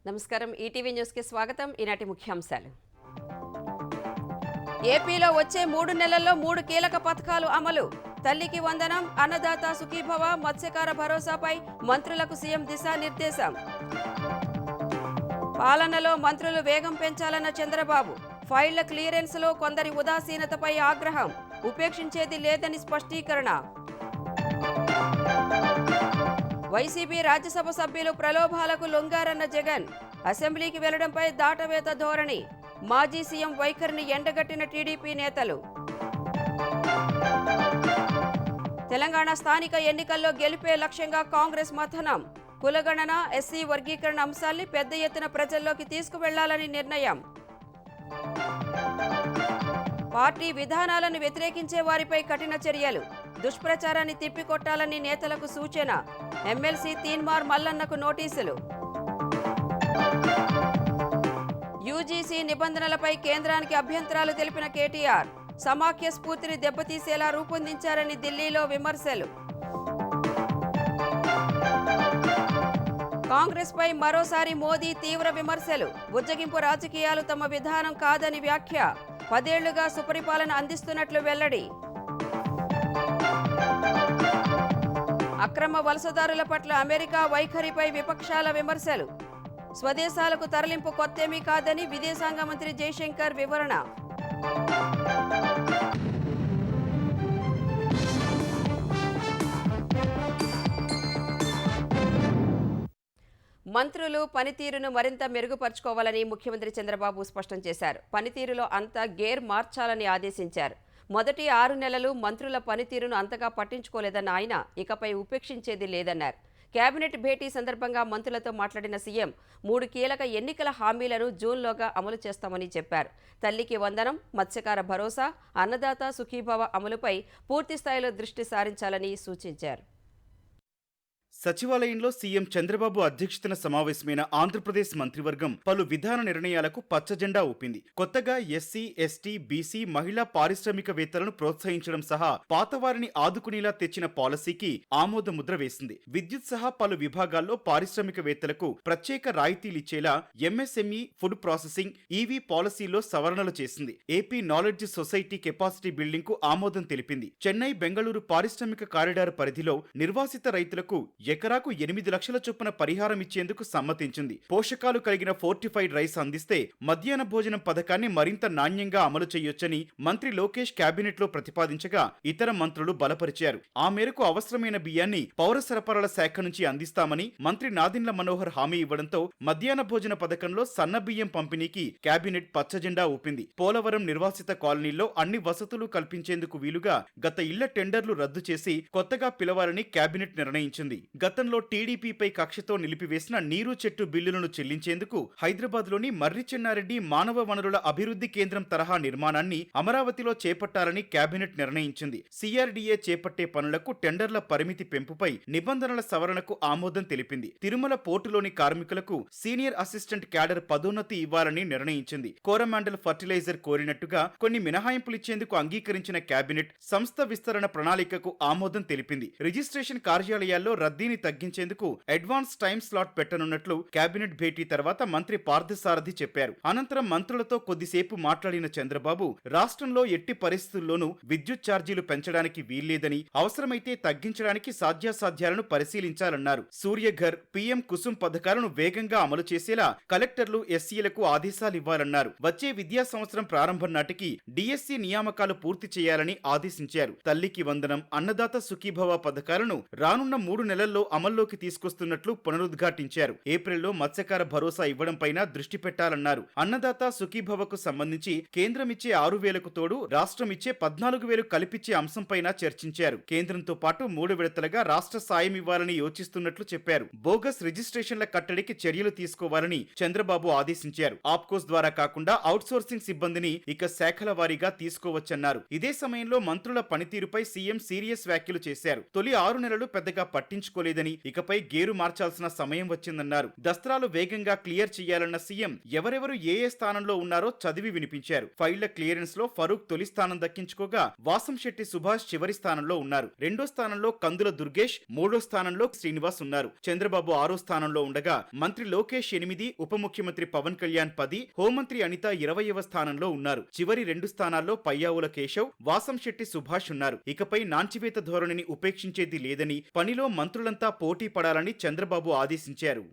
నమస్కారం, ఈటీవీ న్యూస్కి స్వాగతం. ఈనాటి ముఖ్యాంశాలు. ఏపీలో వచ్చే 3 నెలల్లో 3 కీలక పథకాలు అమలు. తల్లికి వందనం, అన్నదాత సుఖీభవ, మత్స్యకార భరోసాపై మంత్రులకు సీఎం దిశానిర్దేశం. పాలనలో మంత్రులు వేగం పెంచాలన్న చంద్రబాబు. ఫైళ్ల క్లియరెన్స్లో కొందరి ఉదాసీనతపై ఆగ్రహం. ఉపేక్షించేది లేదని స్పష్టీకరణ. వైసీపీ రాజ్యసభ సభ్యులు ప్రలోభాలకు లొంగారన్న జగన్. అసెంబ్లీకి వెళ్లడంపై దాటవేత ధోరణి. మాజీ సీఎం వైఖరిని ఎండగట్టిన టీడీపీ నేతలు. తెలంగాణ స్థానిక ఎన్నికల్లో గెలిపే లక్ష్యంగా కాంగ్రెస్ మథనం. కులగణన, ఎస్సీ వర్గీకరణ అంశాల్ని పెద్ద ఎత్తున ప్రజల్లోకి తీసుకువెళ్లాలని నిర్ణయం. పార్టీ విధానాలను వ్యతిరేకించే వారిపై కఠిన చర్యలు. దుష్ప్రచారాన్ని తిప్పికొట్టాలని నేతలకు సూచన. ఎమ్మెల్సీ తీన్మార్ మల్లన్నకు నోటీసులు. యూజీసీ నిబంధనలపై కేంద్రానికి అభ్యంతరాలు తెలిపిన కేటీఆర్. సమాఖ్య స్ఫూర్తిని దెబ్బతీసేలా రూపొందించారని ఢిల్లీలో విమర్శలు. కాంగ్రెస్ పై మరోసారి మోదీ తీవ్ర విమర్శలు. బుజ్జగింపు రాజకీయాలు తమ విధానం కాదని వ్యాఖ్య. 10 ఏళ్లుగా సుపరిపాలన అందిస్తున్నట్లు వెల్లడి. అక్రమ వలసదారుల పట్ల అమెరికా వైఖరిపై విపక్షాల విమర్శలు. స్వదేశాలకు తరలింపు కొత్తేమీ కాదని విదేశాంగ మంత్రి జైశంకర్ వివరణ. మంత్రులు పనితీరును మరింత మెరుగుపరుచుకోవాలని ముఖ్యమంత్రి చంద్రబాబు స్పష్టం చేశారు. పనితీరులో అంతా గేర్ మార్చాలని ఆదేశించారు. మొదటి 6 నెలలు మంత్రుల పనితీరును అంతగా పట్టించుకోలేదన్న ఆయన ఇకపై ఉపేక్షించేది లేదన్నారు. కేబినెట్ భేటీ సందర్భంగా మంత్రులతో మాట్లాడిన సీఎం 3 కీలక ఎన్నికల హామీలను జూన్లోగా అమలు చేస్తామని చెప్పారు. తల్లికి వందనం, మత్స్యకార భరోసా, అన్నదాత సుఖీభవ అమలుపై పూర్తిస్థాయిలో దృష్టి సారించాలని సూచించారు. సచివాలయంలో సీఎం చంద్రబాబు అధ్యక్షతన సమావేశమైన ఆంధ్రప్రదేశ్ మంత్రివర్గం పలు విధాన నిర్ణయాలకు పచ్చజెండా ఊపింది. కొత్తగా ఎస్సీ, ఎస్టీ, బీసీ, మహిళా పారిశ్రామికవేత్తలను ప్రోత్సహించడం సహా పాతవారిని ఆదుకునేలా తెచ్చిన పాలసీకి ఆమోద ముద్ర వేసింది. విద్యుత్ సహా పలు విభాగాల్లో పారిశ్రామికవేత్తలకు ప్రత్యేక రాయితీలిచ్చేలా ఎంఎస్ఎంఈ, ఫుడ్ ప్రాసెసింగ్, ఈవీ పాలసీలో సవరణలు చేసింది. AP knowledge society capacity building కు ఆమోదం తెలిపింది. చెన్నై, బెంగళూరు పారిశ్రామిక కారిడార్ పరిధిలో నిర్వాసిత రైతులకు ఎకరాకు 8 లక్షల చొప్పున పరిహారం ఇచ్చేందుకు సమ్మతించింది. పోషకాలు కలిగిన ఫోర్టిఫైడ్ రైస్ అందిస్తే మధ్యాహ్న భోజనం పథకాన్ని మరింత నాణ్యంగా అమలు చేయొచ్చని మంత్రి లోకేష్ కేబినెట్ లో ప్రతిపాదించగా ఇతర మంత్రులు బలపరిచారు. ఆ మేరకు అవసరమైన బియ్యాన్ని పౌర సరఫరాల శాఖ నుంచి అందిస్తామని మంత్రి నాదెండ్ల మనోహర్ హామీ ఇవ్వడంతో మధ్యాహ్న భోజన పథకంలో సన్న బియ్యం పంపిణీకి కేబినెట్ పచ్చజెండా ఊపింది. పోలవరం నిర్వాసిత కాలనీల్లో అన్ని వసతులు కల్పించేందుకు వీలుగా గత ఇళ్ల టెండర్లు రద్దు చేసి కొత్తగా పిలవాలని కేబినెట్ నిర్ణయించింది. గతంలో టీడీపీపై కక్షతో నిలిపివేసిన నీరు చెట్టు బిల్లులను చెల్లించేందుకు హైదరాబాద్లోని మర్రి చెన్నారెడ్డి మానవ వనరుల అభివృద్ధి కేంద్రం తరహా నిర్మాణాన్ని అమరావతిలో చేపట్టాలని కేబినెట్ నిర్ణయించింది. సిఆర్డీఏ చేపట్టే పనులకు టెండర్ల పరిమితి పెంపుపై నిబంధనల సవరణకు ఆమోదం తెలిపింది. తిరుమల పోర్టులోని కార్మికులకు సీనియర్ అసిస్టెంట్ క్యాడర్ పదోన్నతి ఇవ్వాలని నిర్ణయించింది. కోరమాండల్ ఫర్టిలైజర్ కోరినట్టుగా కొన్ని మినహాయింపులిచ్చేందుకు అంగీకరించిన కేబినెట్ సంస్థ విస్తరణ ప్రణాళికకు ఆమోదం తెలిపింది. రిజిస్ట్రేషన్ కార్యాలయాల్లో రద్దీని తగ్గించేందుకు అడ్వాన్స్ టైం స్లాట్ పెట్టనున్నట్లు కేబినెట్ భేటీ తర్వాత మంత్రి పార్థసారథి చెప్పారు. అనంతరం మంత్రులతో కొద్దిసేపు మాట్లాడిన చంద్రబాబు రాష్ట్రంలో ఎట్టి పరిస్థితుల్లోనూ విద్యుత్ ఛార్జీలు పెంచడానికి వీల్లేదని, అవసరమైతే తగ్గించడానికి సాధ్యాసాధ్యాలను పరిశీలించాలన్నారు. సూర్యఘర్, పీఎం కుసుమ్ పథకాలను వేగంగా అమలు చేసేలా కలెక్టర్లు, ఎస్సీలకు ఆదేశాలివ్వాలన్నారు. వచ్చే విద్యా సంవత్సరం ప్రారంభం నాటికి డిఎస్సీ నియామకాలు పూర్తి చేయాలని ఆదేశించారు. తల్లికి వందనం, అన్నదాత సుఖీభవ పథకాలను రానున్న 3 నెలల్లో నెలల్లో అమల్లోకి తీసుకొస్తున్నట్లు పునరుద్ఘాటించారు. ఏప్రిల్లో మత్స్యకార భరోసా ఇవ్వడంపైన దృష్టి పెట్టాలన్నారు. అన్నదాత సుఖీభవకు సంబంధించి కేంద్రమిచ్చే 6,000కు తోడు రాష్ట్రమిచ్చే 14,000 కల్పించే అంశంపైన చర్చించారు. కేంద్రంతో పాటు 3 విడతలుగా రాష్ట్ర సాయం ఇవ్వాలని యోచిస్తున్నట్లు చెప్పారు. బోగస్ రిజిస్ట్రేషన్ల కట్టడికి చర్యలు తీసుకోవాలని చంద్రబాబు ఆదేశించారు. ఆప్కోస్ ద్వారా కాకుండా అవుట్సోర్సింగ్ సిబ్బందిని ఇక శాఖల వారీగా తీసుకోవచ్చన్నారు. ఇదే సమయంలో మంత్రుల పనితీరుపై సీఎం సీరియస్ వ్యాఖ్యలు చేశారు. తొలి 6 నెలలు పెద్దగా పట్టించుకోలేదని, ఇకపై గేరు మార్చాల్సిన సమయం వచ్చిందన్నారు. దస్త్రాలు వేగంగా క్లియర్ చేయాలన్న సీఎం ఎవరెవరు ఏ స్థానంలో ఉన్నారో చదివి వినిపించారు. ఫైళ్ల క్లియరెన్స్ లో ఫరూక్ తొలి స్థానం దక్కించుకోగా వాసంశెట్టి సుభాష్ చివరి స్థానంలో ఉన్నారు. 2వ స్థానంలో కందుల దుర్గేష్, 3వ స్థానంలో శ్రీనివాస్ ఉన్నారు. చంద్రబాబు 6వ స్థానంలో ఉండగా మంత్రి లోకేష్ 8, ఉప ముఖ్యమంత్రి పవన్ కళ్యాణ్ 10, హోంమంత్రి అనిత 20వ స్థానంలో ఉన్నారు. చివరి 2 స్థానాల్లో పయ్యావుల కేశవ్, వాసంశెట్టి సుభాష్ ఉన్నారు. ఇకపై నాంచివేత ధోరణిని ఉపేక్షించేది లేదని, పనిలో మంత్రులంతా పోటీ పడాలని చంద్రబాబు ఆదేశించారు.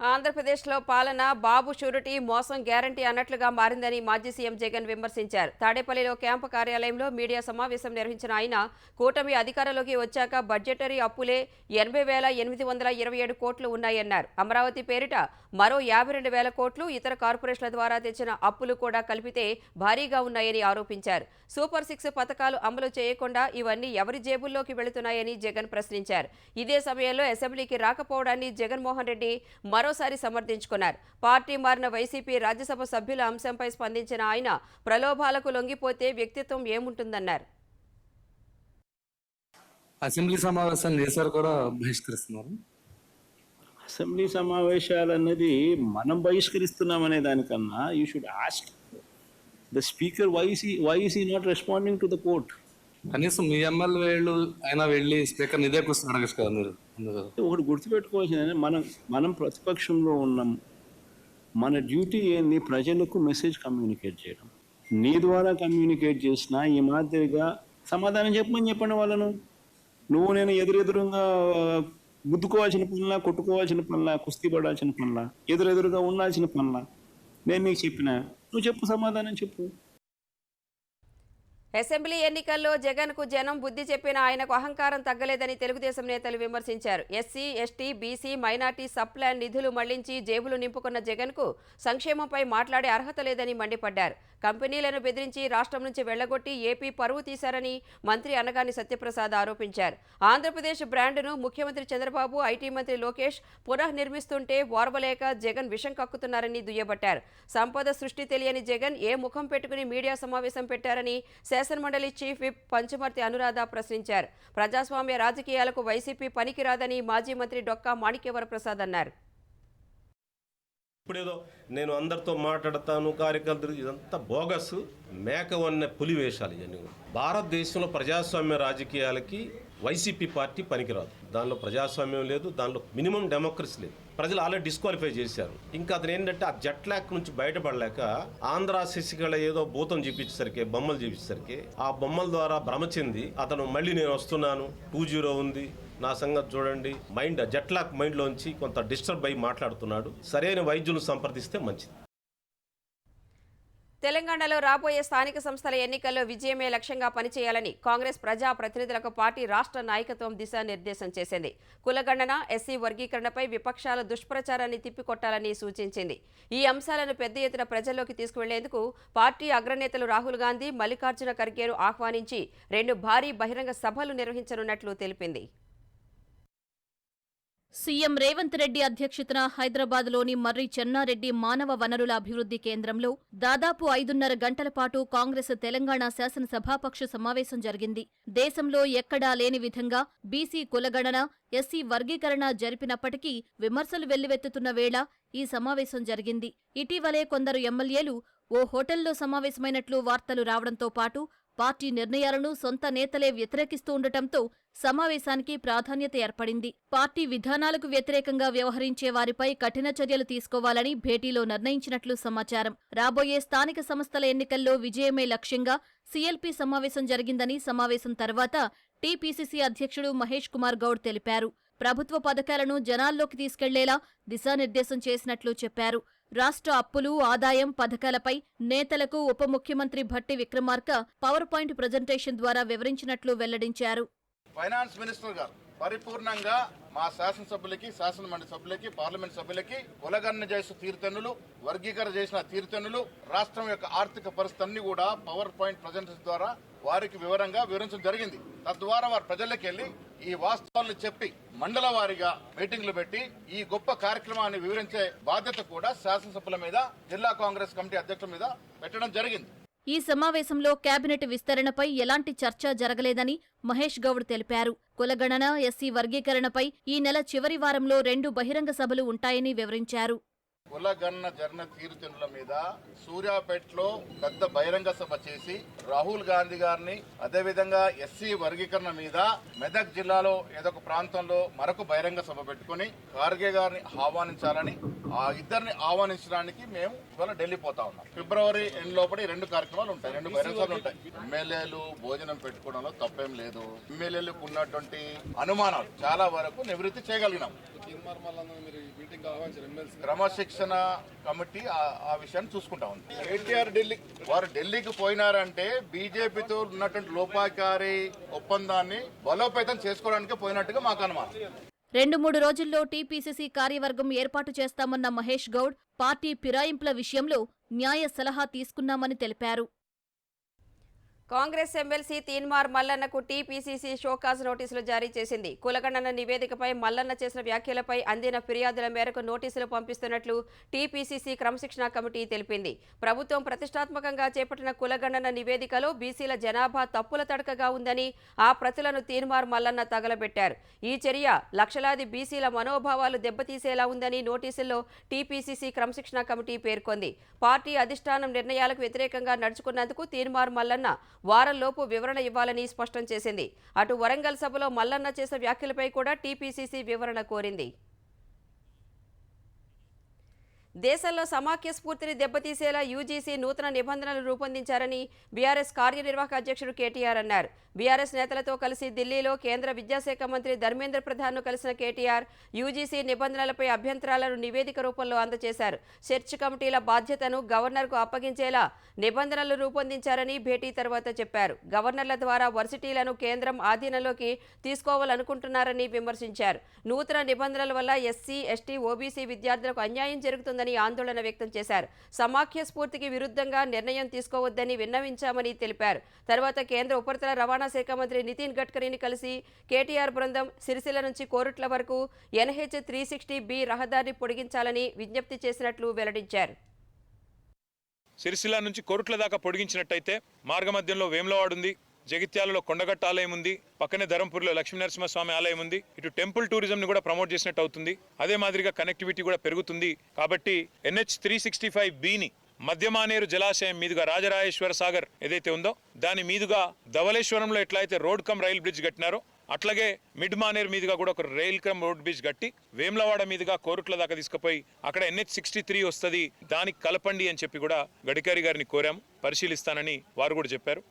ఆంధ్రప్రదేశ్లో పాలన బాబు షూరిటీ మోసం గ్యారంటీ అన్నట్లుగా మారిందని మాజీ సీఎం జగన్ విమర్శించారు. తాడేపల్లిలో క్యాంపు కార్యాలయంలో మీడియా సమావేశం నిర్వహించిన ఆయన కూటమి అధికారంలోకి వచ్చాక బడ్జెటరీ అప్పులే 80,827 కోట్లు ఉన్నాయన్నారు. అమరావతి పేరిట మరో 52,000 కోట్లు, ఇతర కార్పొరేషన్ల ద్వారా తెచ్చిన అప్పులు కూడా కలిపితే భారీగా ఉన్నాయని ఆరోపించారు. సూపర్ 6 పథకాలు అమలు చేయకుండా ఇవన్నీ ఎవరి జేబుల్లోకి వెళుతున్నాయని జగన్ ప్రశ్నించారు. ఇదే సమయంలో అసెంబ్లీకి రాకపోవడాన్ని జగన్మోహన్ రెడ్డి మరోసారి సమర్థించుకున్నారు. పార్టీ మారిన వైసీపీ రాజ్యసభ సభ్యుల అంశంపై స్పందించిన ఆయన ప్రలోభాలకు లొంగిపోతే వ్యక్తిత్వం ఏముంటుందన్నారు. అసెంబ్లీ సమావేశాలు చేశారు కూడా బహిష్కరిస్తున్నారు. అసెంబ్లీ సమావేశాలు అన్నది మనం బహిష్కరిస్తున్నామనే దానికన్నా you should ask the speaker why is he not responding to the court. కనీసం మీ ఎమ్మెల్యే అయినా వెళ్ళి స్పీకర్ ఇదే క్వశ్చన్ అడగచ్చు కదా మీరు. ఒకటి గుర్తుపెట్టుకోవాల్సింది, మనం ప్రతిపక్షంలో ఉన్నాం. మన డ్యూటీ ఏంది? ప్రజలకు మెసేజ్ కమ్యూనికేట్ చేయడం. నీ ద్వారా కమ్యూనికేట్ చేసినా ఈ మాదిరిగా సమాధానం చెప్పండి వాళ్ళను. నువ్వు నేను ఎదురుగా గుద్దుకోవాల్సిన పనులా, కొట్టుకోవాల్సిన పనులా, కుస్తీ పడాల్సిన పనులా, ఎదురుగా ఉండాల్సిన పనులా నేను నీకు చెప్పినా నువ్వు చెప్పు, సమాధానం చెప్పు. అసెంబ్లీ ఎన్నికల్లో జగన్కు జనం బుద్ధి చెప్పిన ఆయనకు అహంకారం తగ్గలేదని తెలుగుదేశం నేతలు విమర్శించారు. SC, ST, BC, minority sub plan నిధులు మళ్లించి జేబులు నింపుకున్న జగన్కు సంక్షేమంపై మాట్లాడే అర్హత లేదని మండిపడ్డారు. కంపెనీలను బెదిరించి రాష్ట్రం నుంచి వెళ్లగొట్టి ఏపీ పరువు తీశారని మంత్రి అనగాని సత్యప్రసాద్ ఆరోపించారు. ఆంధ్రప్రదేశ్ బ్రాండ్ను ముఖ్యమంత్రి చంద్రబాబు, ఐటీ మంత్రి లోకేష్ పునఃనిర్మిస్తుంటే ఓర్వలేక జగన్ విషం కక్కుతున్నారని దుయ్యబట్టారు. సంపద సృష్టి తెలియని జగన్ ఏ ముఖం పెట్టుకుని మీడియా సమావేశం పెట్టారని శాసనమండలి చీఫ్ విప్ పంచమర్తి అనురాధ ప్రశ్నించారు. ప్రజాస్వామ్య రాజకీయాలకు వైసీపీ పనికిరాదని మాజీ మంత్రి డొక్కా మాణిక్యవర ప్రసాద్ అన్నారు. ఇప్పుడేదో నేను అందరితో మాట్లాడతాను, కార్యకర్తలు, ఇదంతా బోగస్, మేక వన్న పులి వేషాలు ఇవన్నీ. భారతదేశంలో ప్రజాస్వామ్య రాజకీయాలకి వైసీపీ పార్టీ పనికిరాదు. దానిలో ప్రజాస్వామ్యం లేదు, దానిలో మినిమం డెమోక్రసీ లేదు. ప్రజలు ఆల్రెడీ డిస్క్వాలిఫై చేశారు. ఇంకా అతను ఏంటంటే ఆ జట్లాక్ నుంచి బయటపడలేక ఆంధ్ర శశికళ ఏదో భూతం చూపించేసరికి, బొమ్మలు చూపించేసరికి ఆ బొమ్మల ద్వారా భ్రమ చెంది అతను మళ్ళీ నేను వస్తున్నాను, 20 ఉంది, నా సంగతి చూడండి, మైండ్ జట్లాక్ మైండ్లోంచి కొంత డిస్టర్బ్ అయ్యి మాట్లాడుతున్నాడు. సరైన వైద్యులు సంప్రదిస్తే మంచిది. తెలంగాణలో రాబోయే స్థానిక సంస్థల ఎన్నికల్లో విజయమే లక్ష్యంగా పనిచేయాలని కాంగ్రెస్ ప్రజా ప్రతినిధులకు పార్టీ రాష్ట్ర నాయకత్వం దిశానిర్దేశం చేసింది. కులగణన, ఎస్సీ వర్గీకరణపై విపక్షాల దుష్ప్రచారాన్ని తిప్పికొట్టాలని సూచించింది. ఈ అంశాలను పెద్ద ఎత్తున ప్రజల్లోకి తీసుకువెళ్లేందుకు పార్టీ అగ్రనేతలు రాహుల్ గాంధీ, మల్లికార్జున ఖర్గేను ఆహ్వానించి 2 భారీ బహిరంగ సభలు నిర్వహించనున్నట్లు తెలిపింది. సీఎం రేవంత్ రెడ్డి అధ్యక్షతన హైదరాబాద్లోని మర్రి చెన్నారెడ్డి మానవ వనరుల అభివృద్ధి కేంద్రంలో దాదాపు 5:30 గంటల పాటు కాంగ్రెస్ తెలంగాణ శాసనసభాపక్ష సమావేశం జరిగింది. దేశంలో ఎక్కడా లేని విధంగా బీసీ కులగణన, ఎస్సీ వర్గీకరణ జరిపినప్పటికీ విమర్శలు వెల్లువెత్తుతున్న వేళ ఈ సమావేశం జరిగింది. ఇటీవలే కొందరు ఎమ్మెల్యేలు ఓ హోటల్లో సమావేశమైనట్లు వార్తలు రావడంతో పాటు పార్టీ నిర్ణయాలను సొంత నేతలే వ్యతిరేకిస్తూ ఉండటంతో సమావేశానికి ప్రాధాన్యత ఏర్పడింది. పార్టీ విధానాలకు వ్యతిరేకంగా వ్యవహరించే వారిపై కఠిన చర్యలు తీసుకోవాలని భేటీలో నిర్ణయించినట్లు సమాచారం. రాబోయే స్థానిక సంస్థల ఎన్నికల్లో విజయమే లక్ష్యంగా సీఎల్పీ సమావేశం జరిగిందని సమావేశం తర్వాత టీపీసీసీ అధ్యక్షుడు మహేష్ కుమార్ గౌడ్ తెలిపారు. ప్రభుత్వ పథకాలను జనాల్లోకి తీసుకెళ్లేలా దిశానిర్దేశం చేసినట్లు చెప్పారు. రాష్ట్ర అప్పులు, ఆదాయం, పథకాలపై నేతలకు ఉప ముఖ్యమంత్రి Bhatti Vikramarka power point presentation ద్వారా వివరించినట్లు వెల్లడించారు. ఫైనాన్స్ మినిస్టర్ గారు పరిపూర్ణంగా మా శాసనసభ్యులకి, శాసనమండలి సభ్యులకి, పార్లమెంట్ సభ్యులకి కులగణన చేసిన తీరుతెన్నులు, వర్గీకరణ చేసిన తీరుతెన్నులు, రాష్ట్రం యొక్క ఆర్థిక పరిస్థితులన్నీ కూడా పవర్ పాయింట్ ప్రజెంటేషన్ ద్వారా వారికి వివరంగా వివరించడం జరిగింది. తద్వారా వారు ప్రజల్లోకి వెళ్లి ఈ వాస్తవాలను చెప్పి మండల వారీగా మీటింగ్లు పెట్టి ఈ గొప్ప కార్యక్రమాన్ని వివరించే బాధ్యత కూడా శాసనసభ్యుల మీద, జిల్లా కాంగ్రెస్ కమిటీ అధ్యక్షుల మీద పెట్టడం జరిగింది. ఈ సమావేశంలో కేబినెట్ విస్తరణపై ఎలాంటి చర్చ జరగలేదని మహేష్ గౌడ్ తెలిపారు. కులగణన, ఎస్సీ వర్గీకరణపై ఈ నెల చివరి వారంలో 2 బహిరంగ సభలు ఉంటాయని వివరించారు. కులగణన జరిగిన తీరుతెన్నుల మీద సూర్యాపేటలో పెద్ద బహిరంగ సభ చేసి రాహుల్ గాంధీ గారిని, అదేవిధంగా ఎస్సీ వర్గీకరణ మీద మెదక్ జిల్లాలో ఏదో ఒక ప్రాంతంలో మరొక బహిరంగ సభ పెట్టుకుని ఖార్గే గారిని ఆహ్వానించాలని, ఆ ఇద్దరిని ఆహ్వానించడానికి మేము ఇవాళ ఢిల్లీ పోతా ఉన్నాం. ఫిబ్రవరి ఎండ్ లోపల 2 కార్యక్రమాలు ఉంటాయి, 2 బహిరంగ సభలు ఉంటాయి. ఎమ్మెల్యేలు భోజనం పెట్టుకోవడంలో తప్పేం లేదు. ఎమ్మెల్యేలకు ఉన్నటువంటి అనుమానాలు చాలా వరకు నివృత్తి చేయగలిగినాం. క్రమశిక్షణ కమిటీ ఆ విషయాన్ని చూసుకుంటా ఉంది. కేటీఆర్ వారు ఢిల్లీకి పోయినారంటే బీజేపీతో ఉన్నటువంటి లోపాకారి ఒప్పందాన్ని బలోపేతం చేసుకోవడానికి పోయినట్టుగా మాకు అనుమానం. 2-3 రోజుల్లో టీపీసీసీ కార్యవర్గం ఏర్పాటు చేస్తామన్న మహేష్ గౌడ్ పార్టీ ఫిరాయింపుల విషయంలో న్యాయ సలహా తీసుకున్నామని తెలిపారు. కాంగ్రెస్ ఎమ్మెల్సీ తీన్మార్ మల్లన్నకు టీపీసీసీ షోకాజ్ నోటీసులు జారీ చేసింది. కులగణన నివేదికపై మల్లన్న చేసిన వ్యాఖ్యలపై అందిన ఫిర్యాదుల మేరకు నోటీసులు పంపిస్తున్నట్లు టీపీసీసీ క్రమశిక్షణ కమిటీ తెలిపింది. ప్రభుత్వం ప్రతిష్టాత్మకంగా చేపట్టిన కులగణన నివేదికలో బీసీల జనాభా తప్పుల తడకగా ఉందని ఆ ప్రతులను తీన్మార్ మల్లన్న తగలబెట్టారు. ఈ చర్య లక్షలాది బీసీల మనోభావాలు దెబ్బతీసేలా ఉందని నోటీసుల్లో టీపీసీసీ క్రమశిక్షణ కమిటీ పేర్కొంది. పార్టీ అధిష్టానం నిర్ణయాలకు వ్యతిరేకంగా నడుచుకున్నందుకు తీన్మార్ మల్లన్న వారంలోపు వివరణ ఇవ్వాలని స్పష్టం చేసింది. అటు వరంగల్ సభలో మల్లన్న చేసిన వ్యాఖ్యలపై కూడా టీపీసీసీ వివరణ కోరింది. దేశంలో సమాఖ్య స్ఫూర్తిని దెబ్బతీసేలా యూజీసీ నూతన నిబంధనలు రూపొందించారని బీఆర్ఎస్ కార్యనిర్వాహక అధ్యక్షుడు కేటీఆర్ అన్నారు. బీఆర్ఎస్ నేతలతో కలిసి ఢిల్లీలో కేంద్ర విద్యాశాఖ మంత్రి ధర్మేంద్ర ప్రధాన్ను కలిసిన కేటీఆర్ యూజీసీ నిబంధనలపై అభ్యంతరాలను నివేదిక రూపంలో అందజేశారు. సెర్చ్ కమిటీల బాధ్యతను గవర్నర్కు అప్పగించేలా నిబంధనలు రూపొందించారని భేటీ తర్వాత చెప్పారు. గవర్నర్ల ద్వారా వర్సిటీలను కేంద్రం ఆధీనంలోకి తీసుకోవాలనుకుంటున్నారని విమర్శించారు. నూతన నిబంధనల వల్ల ఎస్సీ, ఎస్టీ, ఓబీసీ విద్యార్థులకు అన్యాయం జరుగుతుందని ఆందోళన వ్యక్తం చేశారు. సమాఖ్య స్ఫూర్తికి విరుద్ధంగా నిర్ణయం తీసుకోవద్దని విన్నవించామని తెలిపారు. తర్వాత కేంద్ర ఉపరితల రవాణా శాఖ మంత్రి నితిన్ గడ్కరీని కలిసి కేటీఆర్ బృందం సిరిసిల్ల నుంచి కోరుట్ల వరకు NH 360B రహదారిని పొడిగించాలని విజ్ఞప్తి చేసినట్లు వెల్లడించారు. సిరిసిల్ల నుంచి కోరుట్ల దాకా పొడిగించినట్టయితే మార్గమధ్యంలో వేములవాడ ఉంది, జగిత్యాలలో కొండగట్ట ఆలయం ఉంది, పక్కనే ధరంపూర్లో లక్ష్మీనరసింహస్వామి ఆలయం ఉంది. ఇటు టెంపుల్ టూరిజంని కూడా ప్రమోట్ చేసినట్టు అవుతుంది. అదే మాదిరిగా కనెక్టివిటీ కూడా పెరుగుతుంది. కాబట్టి NH 365Bని మధ్యమానేరు జలాశయం మీదుగా రాజరాజేశ్వర సాగర్ ఏదైతే ఉందో దాని మీదుగా ధవళేశ్వరంలో ఎట్లయితే రోడ్ కమ్ రైల్ బ్రిడ్జ్ కట్టినారో అట్లాగే మిడ్ మానేరు మీదుగా కూడా ఒక రైల్ కమ్ రోడ్ బ్రిడ్జ్ కట్టి వేములవాడ మీదుగా కోరుట్ల దాకా తీసుకుపోయి అక్కడ NH 63 వస్తుంది, దానికి కలపండి అని చెప్పి కూడా గడ్కరీ గారిని కోరాము. పరిశీలిస్తానని వారు కూడా చెప్పారు.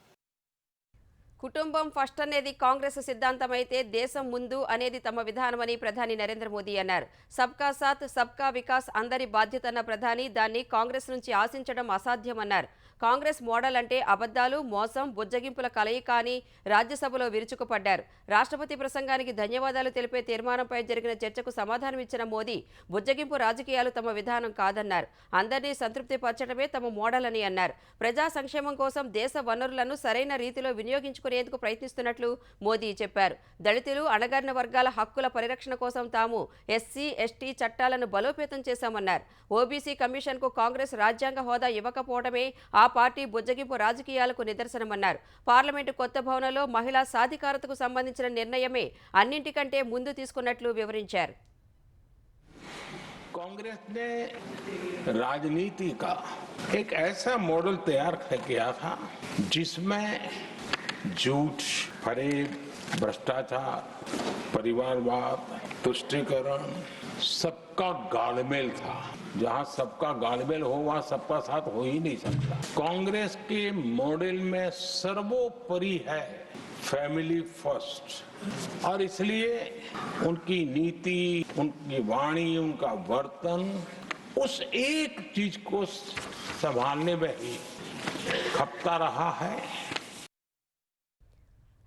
కుటుంబం ఫస్ట్ అనేది కాంగ్రెస్ సిద్ధాంతం అయితే దేశం ముందు అనేది తమ విధానమని ప్రధాని నరేంద్ర మోదీ అన్నారు. సబ్కా సాత్ సబ్కా వికాస్ అందరి బాధ్యత అన్న ప్రధాని దాన్ని కాంగ్రెస్ నుంచి ఆశించడం అసాధ్యమన్నారు. కాంగ్రెస్ మోడల్ అంటే అబద్ధాలు, మోసం, బుజ్జగింపుల కలయిక అని రాజ్యసభలో విరుచుకుపడ్డారు. రాష్ట్రపతి ప్రసంగానికి ధన్యవాదాలు తెలిపే తీర్మానంపై జరిగిన చర్చకు సమాధానమిచ్చిన మోదీ బుజ్జగింపు రాజకీయాలు తమ విధానం కాదన్నారు. అందరినీ సంతృప్తిపరచడమే తమ మోడల్ అని అన్నారు. ప్రజా సంక్షేమం కోసం దేశ వనరులను సరైన రీతిలో వినియోగించుకునేందుకు ప్రయత్నిస్తున్నట్లు మోదీ చెప్పారు. దళితులు, అణగారిన వర్గాల హక్కుల పరిరక్షణ కోసం తాము ఎస్సీ, ఎస్టీ చట్టాలను బలోపేతం చేశామన్నారు. ఓబీసీ కమిషన్కు కాంగ్రెస్ రాజ్యాంగ హోదా ఇవ్వకపోవడమే ఆ పార్టీ బుజ్జగింపు రాజకీయాలకు నిదర్శనమన్నారు. పార్లమెంటు కొత్త భవనంలో మహిళా సాధికారతకు సంబంధించిన నిర్ణయమే అన్నింటికంటే ముందు తీసుకున్నట్లు వివరించారు. कांग्रेस ने राजनीति का एक ऐसा मॉडल तैयार किया था जिसमें झूठ, फरेब, भ्रष्टाचार, परिवारवाद, तुष्टीकरण सबका गालमेल था. जहां सबका गालमेल हो वहां सबका साथ हो ही नहीं सकता. कांग्रेस के मॉडल में सर्वोपरि है फैमिली फर्स्ट और इसलिए उनकी नीति, उनकी वाणी, उनका वर्तन उस एक चीज को संभालने में ही खपता रहा है.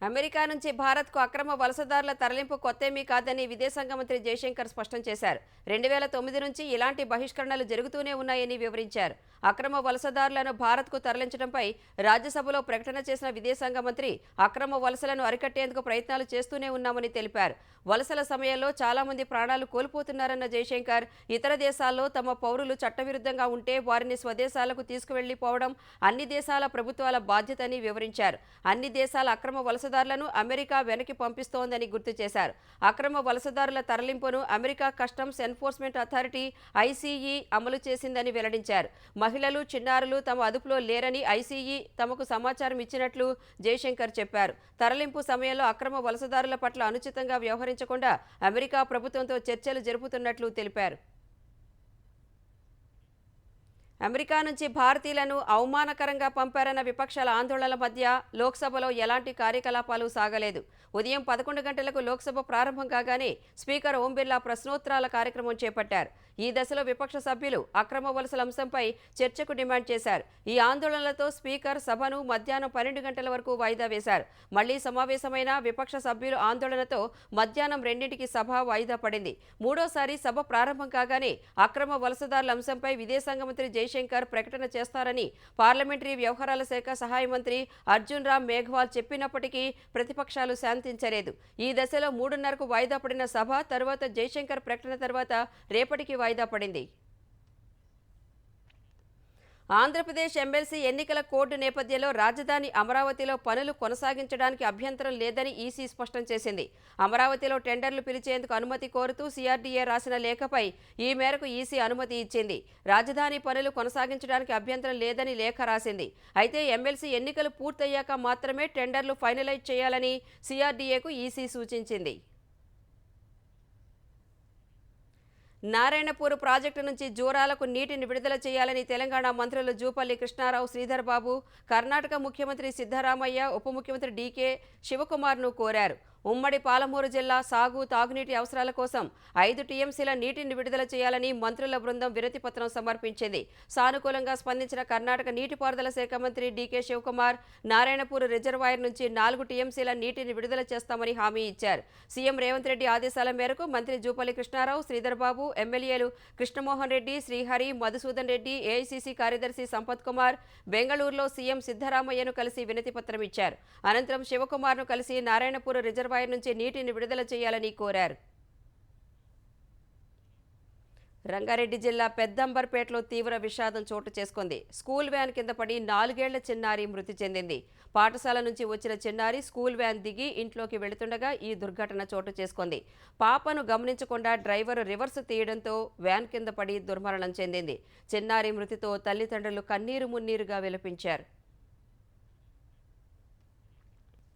అమెరికా నుంచి భారత్కు అక్రమ వలసదారుల తరలింపు కొత్తేమీ కాదని విదేశాంగ మంత్రి జయశంకర్ స్పష్టం చేశారు. 2009 నుంచి ఇలాంటి బహిష్కరణలు జరుగుతూనే ఉన్నాయని వివరించారు. అక్రమ వలసదారులను భారత్కు తరలించడంపై రాజ్యసభలో ప్రకటన చేసిన విదేశాంగ మంత్రి అక్రమ వలసలను అరికట్టేందుకు ప్రయత్నాలు చేస్తూనే ఉన్నామని తెలిపారు. వలసల సమయంలో చాలా మంది ప్రాణాలు కోల్పోతున్నారన్న జయశంకర్ ఇతర దేశాల్లో తమ పౌరులు చట్టవిరుద్ధంగా ఉంటే వారిని స్వదేశాలకు తీసుకువెళ్లిపోవడం అన్ని దేశాల ప్రభుత్వాల బాధ్యతని వివరించారు. అన్ని దేశాల అక్రమ వలసదారులను అమెరికా వెనక్కి పంపిస్తోందని గుర్తు చేశారు. అక్రమ వలసదారుల తరలింపును America customs enforcement authority ICE అమలు చేసిందని వెల్లడించారు. మహిళలు, చిన్నారులు తమ అదుపులో లేరని ఐసీఈ తమకు సమాచారం ఇచ్చినట్లు జయశంకర్ చెప్పారు. తరలింపు సమయంలో అక్రమ వలసదారుల పట్ల అనుచితంగా వ్యవహరించకుండా అమెరికా ప్రభుత్వంతో చర్చలు జరుపుతున్నట్లు తెలిపారు. అమెరికా నుంచి భారతీయులను అవమానకరంగా పంపారన్న విపక్షాల ఆందోళనల మధ్య లోక్సభలో ఎలాంటి కార్యకలాపాలు సాగలేదు. ఉదయం 11 గంటలకు లోక్సభ ప్రారంభం కాగానే స్పీకర్ ఓం బిర్లా ప్రశ్నోత్తరాల కార్యక్రమం చేపట్టారు. ఈ దశలో విపక్ష సభ్యులు అక్రమ వలసల అంశంపై చర్చకు డిమాండ్ చేశారు. ఈ ఆందోళనలతో స్పీకర్ సభను మధ్యాహ్నం 12 గంటల వరకు వాయిదా వేశారు. మళ్లీ సమావేశమైన విపక్ష సభ్యుల ఆందోళనతో మధ్యాహ్నం 2ంటికి సభ వాయిదా పడింది. మూడోసారి సభ ప్రారంభం కాగానే అక్రమ వలసదారుల అంశంపై విదేశాంగ మంత్రి జయశంకర్ ప్రకటన చేస్తారని పార్లమెంటరీ వ్యవహారాల శాఖ సహాయ మంత్రి అర్జున్ రామ్ మేఘ్వాల్ చెప్పినప్పటికీ ప్రతిపక్షాలు శాంతించలేదు. ఈ దశలో 3:30కు వాయిదా పడిన సభ తర్వాత జయశంకర్ ప్రకటన తర్వాత రేపటికి వాయిదా పడింది. ఆంధ్రప్రదేశ్ ఎమ్మెల్సీ ఎన్నికల కోడ్ నేపథ్యంలో రాజధాని అమరావతిలో పనులు కొనసాగించడానికి అభ్యంతరం లేదని ఈసీ స్పష్టం చేసింది. అమరావతిలో టెండర్లు పిలిచేందుకు అనుమతి కోరుతూ సిఆర్డీఏ రాసిన లేఖపై ఈ మేరకు ఈసీ అనుమతి ఇచ్చింది. రాజధాని పనులు కొనసాగించడానికి అభ్యంతరం లేదని లేఖ రాసింది. అయితే ఎమ్మెల్సీ ఎన్నికలు పూర్తయ్యాక మాత్రమే టెండర్లు ఫైనలైజ్ చేయాలని సిఆర్డీఏకు ఈసీ సూచించింది. నారాయణపూర్ ప్రాజెక్టు నుంచి జూరాలకు నీటిని విడుదల చేయాలని తెలంగాణ మంత్రులు జూపల్లి కృష్ణారావు, శ్రీధర్ బాబు, కర్ణాటక ముఖ్యమంత్రి సిద్ధరామయ్య, ఉప ముఖ్యమంత్రి డీకే శివకుమార్ను కోరారు. ఉమ్మడి పాలమూరు జిల్లా సాగు, తాగునీటి అవసరాల కోసం 5 టీఎంసీల నీటిని విడుదల చేయాలని మంత్రుల బృందం వినతి పత్రం సమర్పించింది. సానుకూలంగా స్పందించిన కర్ణాటక నీటిపారుదల శాఖ మంత్రి డీకే శివకుమార్ నారాయణపూర్ రిజర్వాయర్ నుంచి 4 టీఎంసీల నీటిని విడుదల చేస్తామని హామీ ఇచ్చారు. సీఎం రేవంత్ రెడ్డి ఆదేశాల మేరకు మంత్రి జూపల్లి కృష్ణారావు, శ్రీధర్ బాబు, ఎమ్మెల్యేలు కృష్ణమోహన్ రెడ్డి, శ్రీహరి, మధుసూదన్ రెడ్డి, ఏఐసీసీ కార్యదర్శి సంపత్ కుమార్ బెంగళూరులో సీఎం సిద్ధరామయ్యను కలిసి వినతి పత్రం ఇచ్చారు. అనంతరం శివకుమార్ను కలిసి నారాయణపూర్ రిజర్వాయర్ నుంచి నీటిని విడుదల చేయాలని కోరారు. రంగారెడ్డి జిల్లా పెద్దంబర్పేటలో తీవ్ర విషాదం చోటు చేసుకుంది. స్కూల్ వ్యాన్ కింద పడి 4 ఏళ్ల చిన్నారి మృతి చెందింది. పాఠశాల నుంచి వచ్చిన చిన్నారి స్కూల్ వ్యాన్ దిగి ఇంట్లోకి వెళుతుండగా ఈ దుర్ఘటన చోటు చేసుకుంది. పాపను గమనించకుండా డ్రైవర్ రివర్స్ తీయడంతో వ్యాన్ కింద పడి దుర్మరణం చెందింది. చిన్నారి మృతితో తల్లిదండ్రులు కన్నీరు మున్నీరుగా విలపించారు.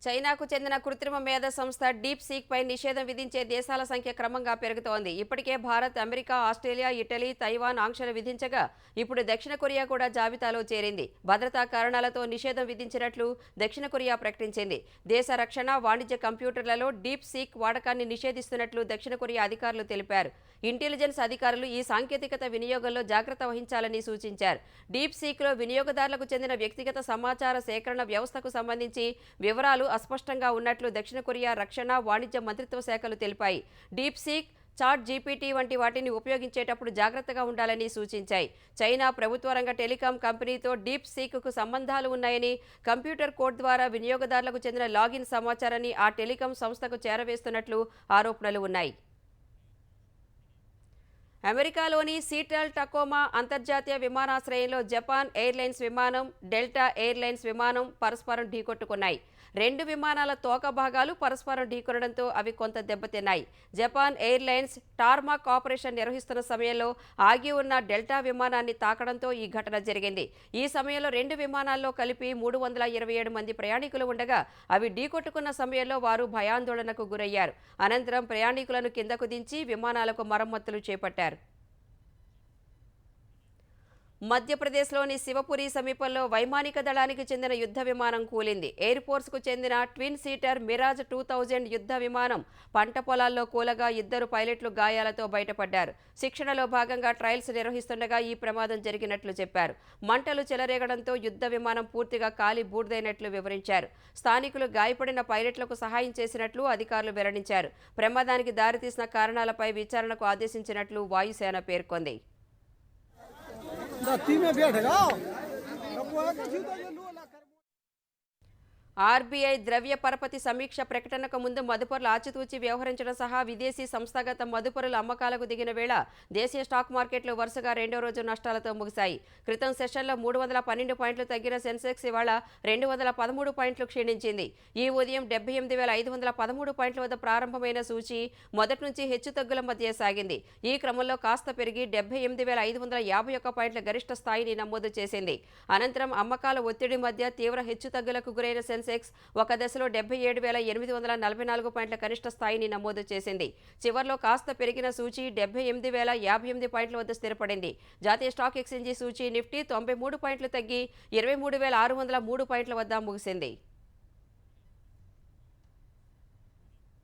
చైనాకు చెందిన కృత్రిమ మేధ సంస్థ డీప్ సీక్ పై నిషేధం విధించే దేశాల సంఖ్య క్రమంగా పెరుగుతోంది. ఇప్పటికే Bharat, America, Australia, Italy, Taiwan ఆంక్షలు విధించగా ఇప్పుడు దక్షిణ కొరియా కూడా జాబితాలో చేరింది. భద్రతా కారణాలతో నిషేధం విధించినట్లు దక్షిణ కొరియా ప్రకటించింది. దేశ రక్షణ, వాణిజ్య కంప్యూటర్లలో డీప్ సీక్ వాడకాన్ని నిషేధిస్తున్నట్లు దక్షిణ కొరియా అధికారులు తెలిపారు. ఇంటెలిజెన్స్ అధికారులు ఈ సాంకేతికత వినియోగంలో జాగ్రత్త వహించాలని సూచించారు. డీప్ సీక్లో వినియోగదారులకు చెందిన వ్యక్తిగత సమాచార సేకరణ వ్యవస్థకు సంబంధించి వివరాలు అస్పష్టంగా ఉన్నట్లు దక్షిణ కొరియా రక్షణ, వాణిజ్య మంత్రిత్వ శాఖలు తెలిపాయి. డీప్ సీక్, చాట్ జీపీటీ వంటి వాటిని ఉపయోగించేటప్పుడు జాగ్రత్తగా ఉండాలని సూచించాయి. చైనా ప్రభుత్వ రంగ టెలికాం కంపెనీతో డీప్ సీక్కు సంబంధాలు ఉన్నాయని, కంప్యూటర్ కోడ్ ద్వారా వినియోగదారులకు చెందిన లాగిన్ సమాచారాన్ని ఆ టెలికాం సంస్థకు చేరవేస్తున్నట్లు ఆరోపణలు ఉన్నాయి. అమెరికాలోని సీటల్ టకోమా అంతర్జాతీయ విమానాశ్రయంలో జపాన్ ఎయిర్లైన్స్ విమానం, డెల్టా ఎయిర్లైన్స్ విమానం పరస్పరం ఢీకొట్టుకున్నాయి. 2 విమానాల తోక భాగాలు పరస్పరం ఢీకొనడంతో అవి కొంత దెబ్బతిన్నాయి. జపాన్ ఎయిర్లైన్స్ టార్మాక్ ఆపరేషన్ నిర్వహిస్తున్న సమయంలో ఆగి ఉన్న డెల్టా విమానాన్ని తాకడంతో ఈ ఘటన జరిగింది. ఈ సమయంలో 2 విమానాల్లో కలిపి 327 మంది ప్రయాణికులు ఉండగా అవి ఢీకొట్టుకున్న సమయంలో వారు భయాందోళనకు గురయ్యారు. అనంతరం ప్రయాణికులను కిందకు దించి విమానాలకు మరమ్మతులు చేపట్టారు. మధ్యప్రదేశ్లోని శివపురి సమీపంలో వైమానిక దళానికి చెందిన యుద్ధ విమానం కూలింది. ఎయిర్ ఫోర్స్కు చెందిన ట్విన్ సీటర్ మిరాజ్ 2000 యుద్ధ విమానం పంట పొలాల్లో కూలగా 2 పైలట్లు గాయాలతో బయటపడ్డారు. శిక్షణలో భాగంగా ట్రయల్స్ నిర్వహిస్తుండగా ఈ ప్రమాదం జరిగినట్లు చెప్పారు. మంటలు చెలరేగడంతో యుద్ధ విమానం పూర్తిగా కాలి బూడిదైనట్లు వివరించారు. స్థానికులు గాయపడిన పైలట్లకు సహాయం చేసినట్లు అధికారులు వెల్లడించారు. ప్రమాదానికి దారితీసిన కారణాలపై విచారణకు ఆదేశించినట్లు వాయుసేన పేర్కొంది. ఆర్బీఐ ద్రవ్య పరపతి సమీక్ష ప్రకటనకు ముందు మదుపరులు ఆచితూచి వ్యవహరించడం సహా విదేశీ సంస్థాగత మదుపరుల అమ్మకాలకు దిగిన వేళ దేశీయ స్టాక్ మార్కెట్లు వరుసగా 2వ రోజు నష్టాలతో ముగిశాయి. క్రితం సెషన్లో 312 పాయింట్లు తగ్గిన సెన్సెక్స్ ఇవాళ 213 పాయింట్లు క్షీణించింది. ఈ ఉదయం 78,513 పాయింట్ల వద్ద ప్రారంభమైన సూచీ మొదటి నుంచి హెచ్చుతగ్గుల మధ్య సాగింది. ఈ క్రమంలో కాస్త పెరిగి 78,551 పాయింట్ల గరిష్ట స్థాయిని నమోదు చేసింది. అనంతరం అమ్మకాల ఒత్తిడి మధ్య తీవ్ర హెచ్చుతగ్గులకు గురైన సెన్సెక్స్ ఒక దశలో 77,844 పాయింట్ల కనిష్ట స్థాయిని నమోదు చేసింది. చివర్లో కాస్త పెరిగిన సూచీ 78,058 పాయింట్ల వద్ద స్థిరపడింది. జాతీయ స్టాక్ ఎక్స్చేంజి సూచీ నిఫ్టీ 93 పాయింట్లు తగ్గి 23,603 పాయింట్ల వద్ద ముగిసింది.